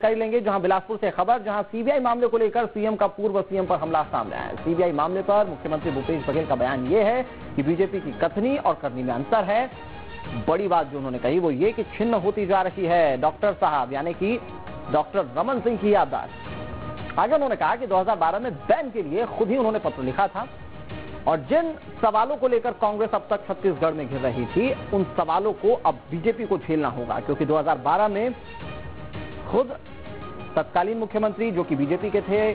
कर लेंगे जहां बिलासपुर से खबर, जहां सीबीआई मामले को लेकर सीएम का पूर्व सीएम पर हमला सामने आया है। सीबीआई मामले पर मुख्यमंत्री भूपेश बघेल का बयान यह है कि बीजेपी की कथनी और करनी में अंतर है। बड़ी बात जो उन्होंने कही वो ये कि छिन्न होती जा रही है डॉक्टर साहब यानी कि डॉक्टर रमन सिंह की याददाश्त। आगे उन्होंने कहा कि 2012 में बैन के लिए खुद ही उन्होंने पत्र लिखा था और जिन सवालों को लेकर कांग्रेस अब तक छत्तीसगढ़ में घिर रही थी उन सवालों को अब बीजेपी को झेलना होगा, क्योंकि 2012 में खुद तत्कालीन मुख्यमंत्री जो कि बीजेपी के थे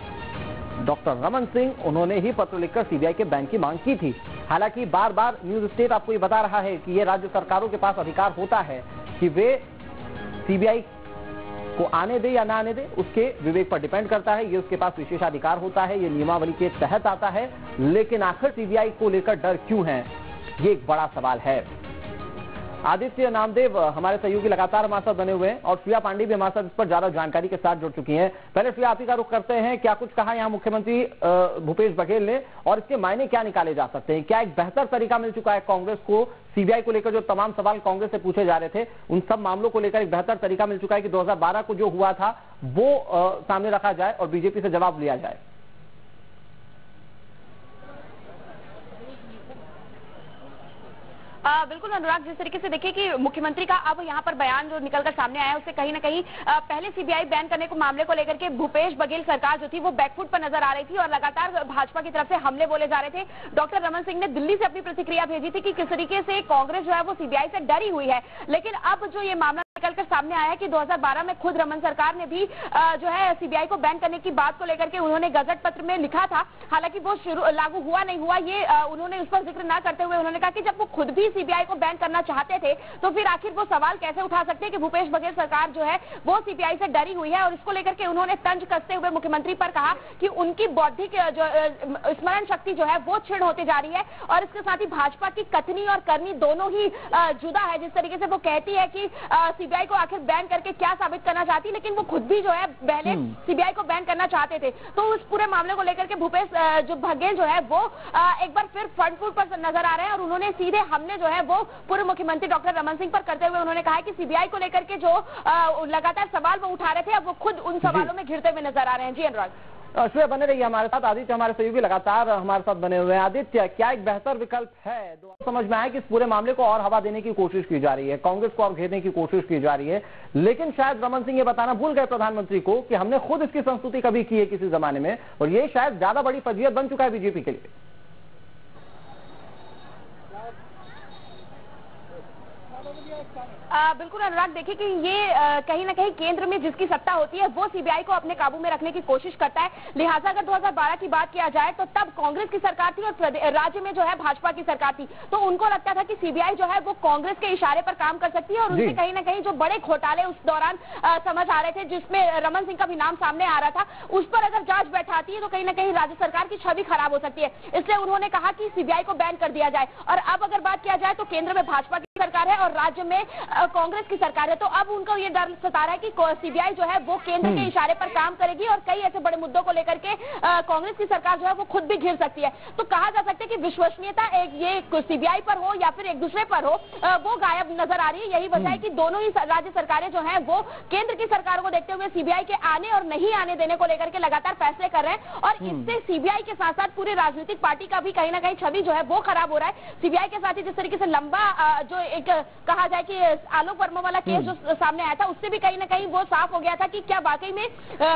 डॉक्टर रमन सिंह, उन्होंने ही पत्र लिखकर सीबीआई के बैन की मांग की थी। हालांकि बार बार न्यूज स्टेट आपको ये बता रहा है कि ये राज्य सरकारों के पास अधिकार होता है कि वे सीबीआई को आने दे या ना आने दे, उसके विवेक पर डिपेंड करता है। ये उसके पास विशेषाधिकार होता है, ये नियमावली के तहत आता है। लेकिन आखिर सीबीआई को लेकर डर क्यों है, ये एक बड़ा सवाल है। आदित्य नामदेव हमारे सहयोगी लगातार हमारे साथ बने हुए हैं और श्रेया पांडे भी हमारे साथ इस पर ज्यादा जानकारी के साथ जुड़ चुकी हैं। पहले श्रेया, आप ही का रुख करते हैं, क्या कुछ कहा यहाँ मुख्यमंत्री भूपेश बघेल ने और इसके मायने क्या निकाले जा सकते हैं? क्या एक बेहतर तरीका मिल चुका है कांग्रेस को सीबीआई को लेकर? जो तमाम सवाल कांग्रेस से पूछे जा रहे थे उन सब मामलों को लेकर एक बेहतर तरीका मिल चुका है कि 2012 को जो हुआ था वो सामने रखा जाए और बीजेपी से जवाब लिया जाए। बिल्कुल अनुराग, जिस तरीके से देखिए कि मुख्यमंत्री का अब यहाँ पर बयान जो निकलकर सामने आया है उससे कहीं ना कहीं पहले सीबीआई बैन करने को मामले को लेकर के भूपेश बघेल सरकार जो थी वो बैकफुट पर नजर आ रही थी और लगातार भाजपा की तरफ से हमले बोले जा रहे थे। डॉक्टर रमन सिंह ने दिल्ली से अपनी प्रतिक्रिया भेजी थी कि किस तरीके से कांग्रेस जो है वो सीबीआई से डरी हुई है। लेकिन अब जो ये मामला निकलकर सामने आया है कि 2012 में खुद रमन सरकार ने भी जो है सीबीआई को बैन करने की बात को लेकर के उन्होंने गजट पत्र में लिखा था। हालांकि वो लागू हुआ नहीं हुआ ये उन्होंने उस पर जिक्र ना करते हुए उन्होंने कहा कि जब वो खुद भी सीबीआई को बैन करना चाहते थे तो फिर आखिर वो सवाल कैसे उठा सकते हैं कि भूपेश बघेल सरकार जो है वो सीबीआई से डरी हुई है। और इसको लेकर के उन्होंने तंज कसते हुए मुख्यमंत्री पर कहा कि उनकी बौद्धिक जो स्मरण शक्ति जो है वो क्षीण होती जा रही है और इसके साथ ही भाजपा की कथनी और करनी दोनों ही जुदा है। जिस तरीके से वो कहती है कि सीबीआई को आखिर बैन करके क्या साबित करना चाहती, लेकिन वो खुद भी जो है पहले सीबीआई को बैन करना चाहते थे। तो उस पूरे मामले को लेकर के भूपेश जो बघेल जो है वो एक बार फिर फ्रंट फुट पर नजर आ रहे हैं और उन्होंने सीधे हमले जो है वो पूर्व मुख्यमंत्री डॉक्टर रमन सिंह पर करते हुए उन्होंने कहा कि सीबीआई को लेकर के जो लगातार सवाल वो उठा रहे थे अब वो खुद उन सवालों में घिरते हुए नजर आ रहे हैं। जी अनुराग। श्रेया बने रहिए हमारे साथ। आदित्य हमारे सहयोगी लगातार हमारे साथ बने हुए हैं। आदित्य, क्या एक बेहतर विकल्प है? समझ में आया कि इस पूरे मामले को और हवा देने की कोशिश की जा रही है, कांग्रेस को और घेरने की कोशिश की जा रही है, लेकिन शायद रमन सिंह ये बताना भूल गए प्रधानमंत्री को कि हमने खुद इसकी संस्तुति कभी की है किसी जमाने में और ये शायद ज्यादा बड़ी फजीयत बन चुका है बीजेपी के लिए। बिल्कुल अनुराग, देखिए कि ये कहीं ना कहीं केंद्र में जिसकी सत्ता होती है वो सीबीआई को अपने काबू में रखने की कोशिश करता है। लिहाजा अगर 2012 की बात किया जाए तो तब कांग्रेस की सरकार थी और राज्य में जो है भाजपा की सरकार थी, तो उनको लगता था कि सीबीआई जो है वो कांग्रेस के इशारे पर काम कर सकती है और उनसे कहीं ना कहीं जो बड़े घोटाले उस दौरान समझ आ रहे थे जिसमें रमन सिंह का भी नाम सामने आ रहा था, उस पर अगर जांच बैठाती है तो कहीं ना कहीं राज्य सरकार की छवि खराब हो सकती है। इसलिए उन्होंने कहा कि सीबीआई को बैन कर दिया जाए। और अब अगर बात किया जाए तो केंद्र में भाजपा की सरकार है और राज्य में कांग्रेस की सरकार है, तो अब उनको ये डर सता रहा है कि सीबीआई जो है वो केंद्र के इशारे पर काम करेगी और कई ऐसे बड़े मुद्दों को लेकर के कांग्रेस की सरकार जो है वो खुद भी घिर सकती है। तो कहा जा सकता है कि विश्वसनीयता एक ये सीबीआई पर हो या फिर एक दूसरे पर हो वो गायब नजर आ रही है। यही वजह है कि दोनों ही राज्य सरकारें जो है वो केंद्र की सरकारों को देखते हुए सीबीआई के आने और नहीं आने देने को लेकर के लगातार फैसले कर रहे हैं और इससे सीबीआई के साथ साथ पूरी राजनीतिक पार्टी का भी कहीं ना कहीं छवि जो है वो खराब हो रहा है। सीबीआई के साथ ही जिस तरीके से लंबा जो एक कहा जाए कि आलोक वर्मा वाला केस जो सामने आया था उससे भी कहीं ना कहीं वो साफ हो गया था कि क्या वाकई में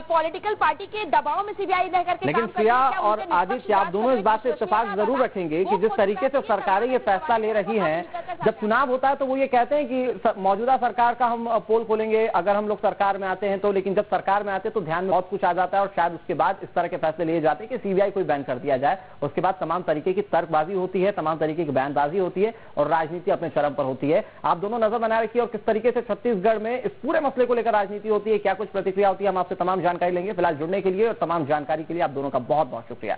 पॉलिटिकल पार्टी के दबाव में सीबीआई रह करके लेकिन श्रेया और आदित्य, आप दोनों इस बात से इत्तेफाक जरूर रखेंगे कि जिस तरीके से सरकारें ये फैसला ले रही हैं, जब चुनाव होता है तो वो ये कहते हैं कि मौजूदा सरकार का हम पोल खोलेंगे अगर हम लोग सरकार में आते हैं तो, लेकिन जब सरकार में आते हैं तो ध्यान में बहुत कुछ आ जाता है और शायद उसके बाद इस तरह के फैसले लिए जाते हैं कि सीबीआई को बैन कर दिया जाए। उसके बाद तमाम तरीके की तर्कबाजी होती है, तमाम तरीके की बयानबाजी होती है और राजनीति अपने चरम पर होती है। आप दोनों नजर बनाए रखिए और किस तरीके से छत्तीसगढ़ में इस पूरे मसले को लेकर राजनीति होती है, क्या कुछ प्रतिक्रिया होती है, हम आपसे तमाम जानकारी लेंगे। फिलहाल जुड़ने के लिए और तमाम जानकारी के लिए आप दोनों का बहुत बहुत शुक्रिया।